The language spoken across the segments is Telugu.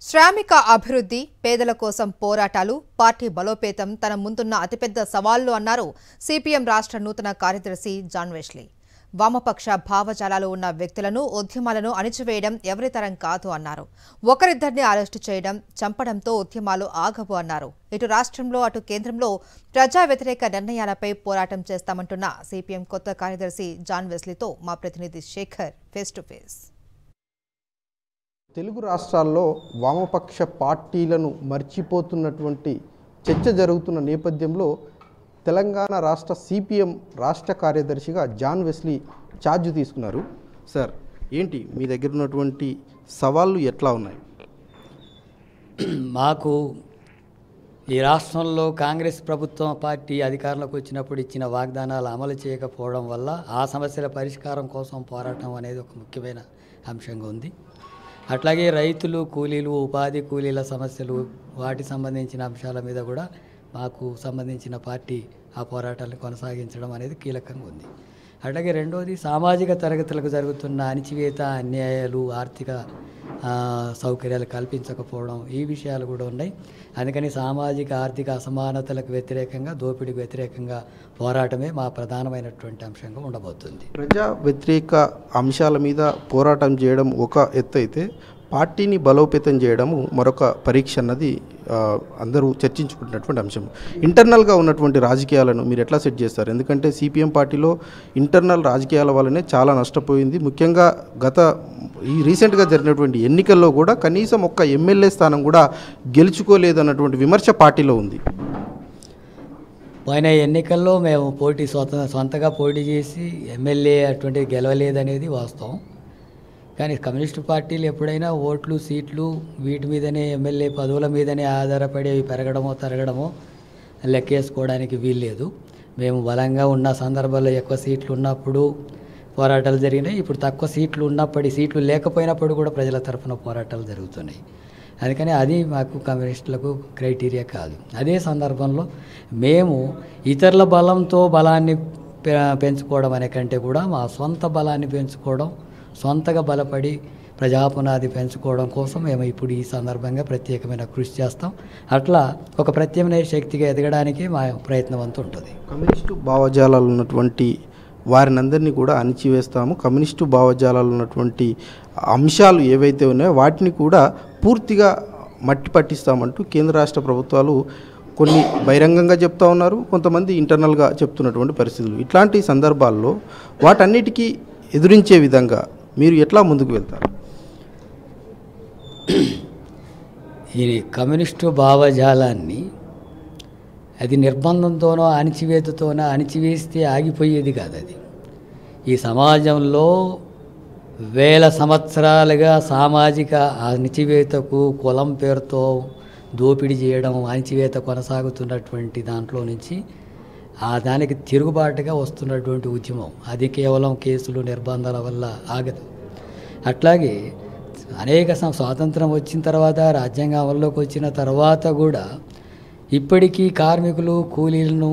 శ్రామిక అభివృద్ధి, పేదల కోసం పోరాటాలు, పార్టీ బలోపేతం తన ముందున్న అతిపెద్ద సవాళ్లు అన్నారు సిపిఎం రాష్ట్ర నూతన కార్యదర్శి జాన్ వెస్లీ. వామపక్ష భావజాలాలు ఉన్న వ్యక్తులను, ఉద్యమాలను అణిచివేయడం ఎవరితరం కాదు అన్నారు. ఒకరిద్దరిని అరెస్టు చేయడం, చంపడంతో ఉద్యమాలు ఆగవు అన్నారు. ఇటు రాష్ట్రంలో అటు కేంద్రంలో ప్రజా వ్యతిరేక నిర్ణయాలపై పోరాటం చేస్తామంటున్న సిపిఎం కొత్త కార్యదర్శి జాన్ వెస్లీతో మా ప్రతినిధి Shekhar face to face. Telugu రాష్ట్రాల్లో వామపక్ష పార్టీలను మర్చిపోతున్నటువంటి చర్చ జరుగుతున్న నేపథ్యంలో తెలంగాణ రాష్ట్ర సిపిఎం రాష్ట్ర కార్యదర్శిగా జాన్ వెస్లీ ఛార్జ్ తీసుకున్నారు. సార్, ఏంటి మీ దగ్గర ఉన్నటువంటి సవాళ్ళు ఎట్లా ఉన్నాయి? మాకు ఈ రాష్ట్రంలో కాంగ్రెస్ ప్రభుత్వం పార్టీ అధికారంలోకి వచ్చినప్పుడు ఇచ్చిన వాగ్దానాలు అమలు చేయకపోవడం వల్ల ఆ సమస్యల పరిష్కారం కోసం పోరాటం అనేది ఒక ముఖ్యమైన అంశంగా ఉంది. అట్లాగే రైతులు, కూలీలు, ఉపాధి కూలీల సమస్యలు, వాటి సంబంధించిన అంశాల మీద కూడా మాకు సంబంధించిన పార్టీ ఆ పోరాటాలను కొనసాగించడం అనేది కీలకంగా ఉంది. అట్లాగే రెండోది, సామాజిక తరగతులకు జరుగుతున్న అణిచివేత, అన్యాయాలు, ఆర్థిక సౌకర్యాలు కల్పించకపోవడం, ఈ విషయాలు కూడా ఉన్నాయి. అందుకని సామాజిక ఆర్థిక అసమానతలకు వ్యతిరేకంగా, దోపిడీకి వ్యతిరేకంగా పోరాటమే మా ప్రధానమైనటువంటి అంశంగా ఉండబోతుంది. ప్రజా వ్యతిరేక అంశాల మీద పోరాటం చేయడం ఒక ఎత్తు అయితే, పార్టీని బలోపేతం చేయడము మరొక పరీక్ష అన్నది అందరూ చర్చించుకుంటున్నటువంటి అంశం. ఇంటర్నల్గా ఉన్నటువంటి రాజకీయాలను మీరు ఎట్లా సెట్ చేస్తారు? ఎందుకంటే సిపిఎం పార్టీలో ఇంటర్నల్ రాజకీయాల వల్లనే చాలా నష్టపోయింది. ముఖ్యంగా ఈ రీసెంట్గా జరిగినటువంటి ఎన్నికల్లో కూడా కనీసం ఒక్క ఎమ్మెల్యే స్థానం కూడా గెలుచుకోలేదన్నటువంటి విమర్శ పార్టీలో ఉంది. పోయిన ఎన్నికల్లో మేము సొంతగా పోటీ చేసి ఎమ్మెల్యే అటువంటిది గెలవలేదనేది వాస్తవం. కానీ కమ్యూనిస్టు పార్టీలు ఎప్పుడైనా ఓట్లు, సీట్లు వీటి మీదనే, ఎమ్మెల్యే పదవుల మీదనే ఆధారపడి అవి పెరగడమో తరగడమో లెక్కేసుకోవడానికి వీల్లేదు. మేము బలంగా ఉన్న సందర్భాల్లో ఎక్కువ సీట్లు ఉన్నప్పుడు పోరాటాలు జరిగినాయి. ఇప్పుడు తక్కువ సీట్లు లేకపోయినప్పుడు కూడా ప్రజల తరఫున పోరాటాలు జరుగుతున్నాయి. అందుకని అది మాకు కమ్యూనిస్టులకు క్రైటీరియా కాదు. అదే సందర్భంలో మేము ఇతరుల బలంతో బలాన్ని పెంచుకోవడం అనే కంటే కూడా మా సొంత బలాన్ని పెంచుకోవడం, సొంతగా బలపడి ప్రజాపునాది పెంచుకోవడం కోసం మేము ఇప్పుడు ఈ సందర్భంగా ప్రత్యేకమైన కృషి చేస్తాం. అట్లా ఒక ప్రత్యామ్నాయ శక్తిగా ఎదగడానికి మా ప్రయత్నం అంతా ఉంటుంది. కమ్యూనిస్టు భావజాలాలు ఉన్నటువంటి వారినందరినీ కూడా అణిచివేస్తాము, కమ్యూనిస్టు భావజాలాలు ఉన్నటువంటి అంశాలు ఏవైతే ఉన్నాయో వాటిని కూడా పూర్తిగా మట్టి పట్టిస్తామంటూ కేంద్ర రాష్ట్ర ప్రభుత్వాలు కొన్ని బహిరంగంగా చెప్తా ఉన్నారు, కొంతమంది ఇంటర్నల్గా చెప్తున్నటువంటి పరిస్థితులు. ఇట్లాంటి సందర్భాల్లో వాటన్నిటికీ ఎదురించే విధంగా మీరు ఎట్లా ముందుకు వెళ్తారు? ఈ కమ్యూనిస్టు భావజాలాన్ని అది నిర్బంధంతోనో అణిచివేతతోనో అణిచివేస్తే ఆగిపోయేది కాదు. అది ఈ సమాజంలో వేల సంవత్సరాలుగా సామాజిక అణిచివేతకు, కులం పేరుతో దోపిడీ చేయడం, అణిచివేత కొనసాగుతున్నటువంటి దాంట్లో నుంచి దానికి తిరుగుబాటుగా వస్తున్నటువంటి ఉద్యమం. అది కేవలం కేసులు, నిర్బంధాల వల్ల ఆగదు. అట్లాగే అనేక స్వాతంత్రం వచ్చిన తర్వాత, రాజ్యాంగం అమల్లోకి వచ్చిన తర్వాత కూడా ఇప్పటికీ కార్మికులు, కూలీలను,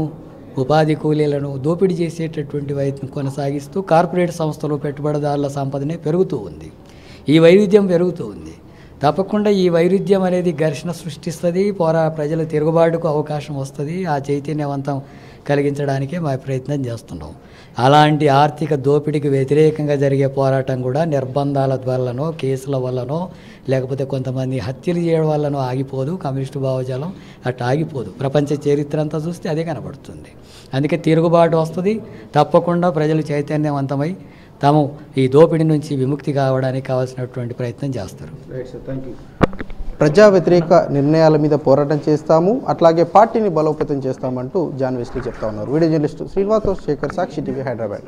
ఉపాధి కూలీలను దోపిడీ చేసేటటువంటి వైద్యం కొనసాగిస్తూ కార్పొరేట్ సంస్థలు, పెట్టుబడిదారుల సంపదనే పెరుగుతూ ఉంది. ఈ వైరుధ్యం పెరుగుతూ ఉంది. తప్పకుండా ఈ వైరుధ్యం అనేది ఘర్షణ సృష్టిస్తుంది, ప్రజల తిరుగుబాటుకు అవకాశం వస్తుంది. ఆ చైతన్యవంతం కలిగించడానికే మా ప్రయత్నం చేస్తున్నాం. అలాంటి ఆర్థిక దోపిడీకి వ్యతిరేకంగా జరిగే పోరాటం కూడా నిర్బంధాల వల్లనో, కేసుల వల్లనో, లేకపోతే కొంతమంది హత్యలు చేయడం వల్లనో ఆగిపోదు. కమ్యూనిస్టు భావజాలం అట్లా ఆగిపోదు. ప్రపంచ చరిత్ర అంతా చూస్తే అదే కనబడుతుంది. అందుకే తిరుగుబాటు వస్తుంది. తప్పకుండా ప్రజలు చైతన్యవంతమై తాము ఈ దోపిడీ నుంచి విముక్తి కావడానికి కావాల్సినటువంటి ప్రయత్నం చేస్తారు. ప్రజా వ్యతిరేక నిర్ణయాల మీద పోరాటం చేస్తాము, అట్లాగే పార్టీని బలోపేతం చేస్తామంటూ జాన్ వెస్లీ చెప్తా ఉన్నారు. వీడియో జర్నలిస్టు శ్రీనివాస్, శేఖర్, సాక్షి టీవీ, హైదరాబాద్.